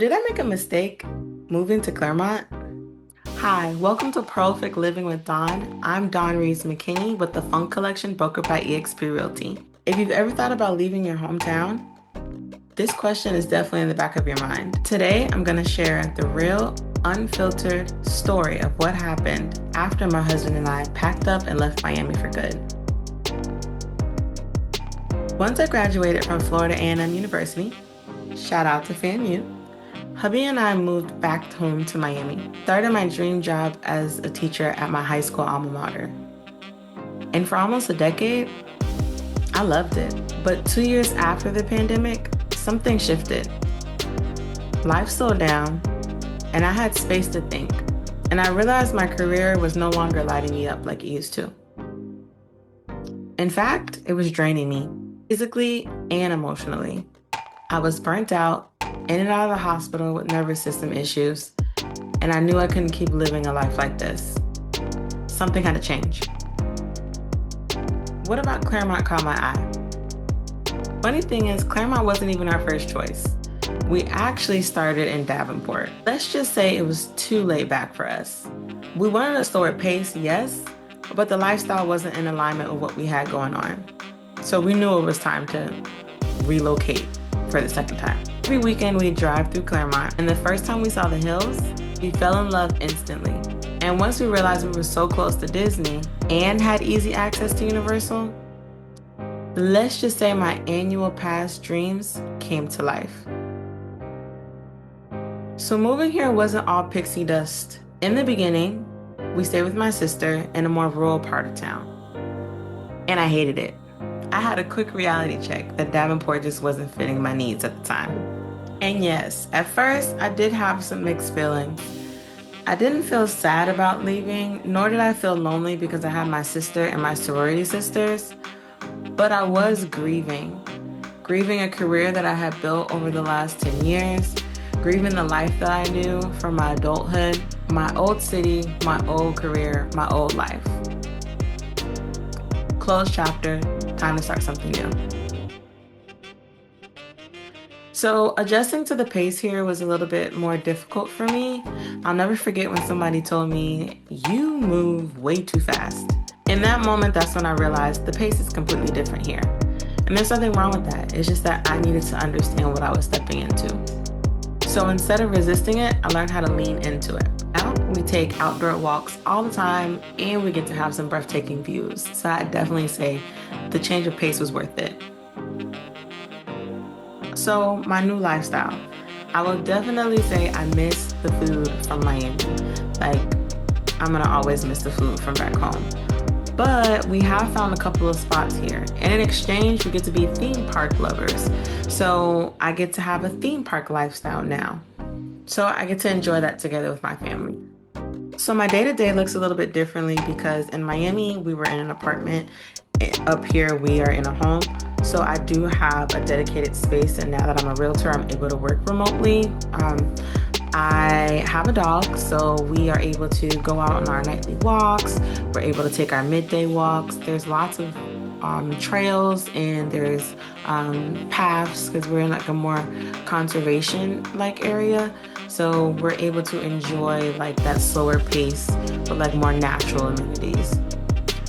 Did I make a mistake moving to Clermont? Hi, welcome to Prolific Living with Dawn. I'm Dawn Reese McKinney with the Funk Collection brokered by eXp Realty. If you've ever thought about leaving your hometown, this question is definitely in the back of your mind. Today, I'm going to share the real, unfiltered story of what happened after my husband and I packed up and left Miami for good. Once I graduated from Florida A&M University, shout out to FAMU, hubby and I moved back home to Miami, started my dream job as a teacher at my high school alma mater. And for almost a decade, I loved it. But 2 years after the pandemic, something shifted. Life slowed down, and I had space to think. And I realized my career was no longer lighting me up like it used to. In fact, it was draining me, physically and emotionally. I was burnt out, in and out of the hospital with nervous system issues, and I knew I couldn't keep living a life like this. Something had to change. What about Clermont caught my eye? Funny thing is, Clermont wasn't even our first choice. We actually started in Davenport. Let's just say it was too laid back for us. We wanted a slower pace, yes, but the lifestyle wasn't in alignment with what we had going on. So we knew it was time to relocate for the second time. Every weekend we'd drive through Clermont, and the first time we saw the hills, we fell in love instantly. And once we realized we were so close to Disney and had easy access to Universal, let's just say my annual pass dreams came to life. So moving here wasn't all pixie dust. In the beginning, we stayed with my sister in a more rural part of town, and I hated it. I had a quick reality check that Davenport just wasn't fitting my needs at the time. And yes, at first I did have some mixed feelings. I didn't feel sad about leaving, nor did I feel lonely because I had my sister and my sorority sisters, but I was grieving. Grieving a career that I had built over the last 10 years, grieving the life that I knew from my adulthood, my old city, my old career, my old life. Closed chapter, time to start something new. So adjusting to the pace here was a little bit more difficult for me. I'll never forget when somebody told me, "You move way too fast." In that moment, that's when I realized the pace is completely different here. And there's nothing wrong with that. It's just that I needed to understand what I was stepping into. So instead of resisting it, I learned how to lean into it. Now we take outdoor walks all the time and we get to have some breathtaking views. So I'd definitely say the change of pace was worth it. So my new lifestyle, I will definitely say I miss the food from Miami. Like, I'm gonna always miss the food from back home. But we have found a couple of spots here. And in exchange, we get to be theme park lovers. So I get to have a theme park lifestyle now. So I get to enjoy that together with my family. So my day-to-day looks a little bit differently because in Miami, we were in an apartment. Up here, we are in a home. So I do have a dedicated space, and now that I'm a realtor, I'm able to work remotely. I have a dog, so we are able to go out on our nightly walks. We're able to take our midday walks. There's lots of trails and there's paths because we're in like a more conservation-like area. So we're able to enjoy like that slower pace with like more natural amenities.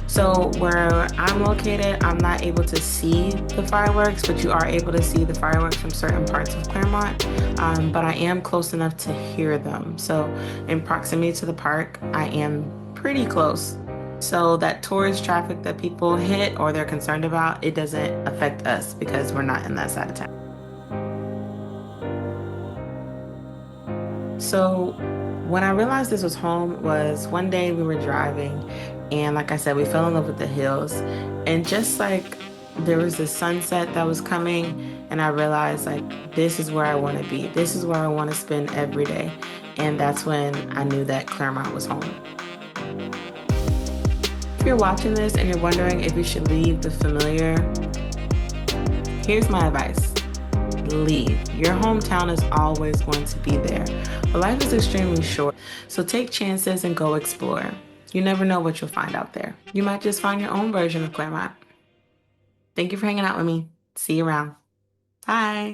So where I'm located, I'm not able to see the fireworks, but you are able to see the fireworks from certain parts of Clermont. But I am close enough to hear them. So in proximity to the park, I am pretty close. So that tourist traffic that people hit or they're concerned about, it doesn't affect us because we're not in that side of town. So when I realized this was home was one day we were driving and like I said, we fell in love with the hills and just like there was a sunset that was coming and I realized like this is where I want to be. This is where I want to spend every day. And that's when I knew that Clermont was home. If you're watching this and you're wondering if you should leave the familiar, here's my advice. Leave. Your hometown is always going to be there. But life is extremely short, so take chances and go explore. You never know what you'll find out there. You might just find your own version of Clermont. Thank you for hanging out with me. See you around. Bye.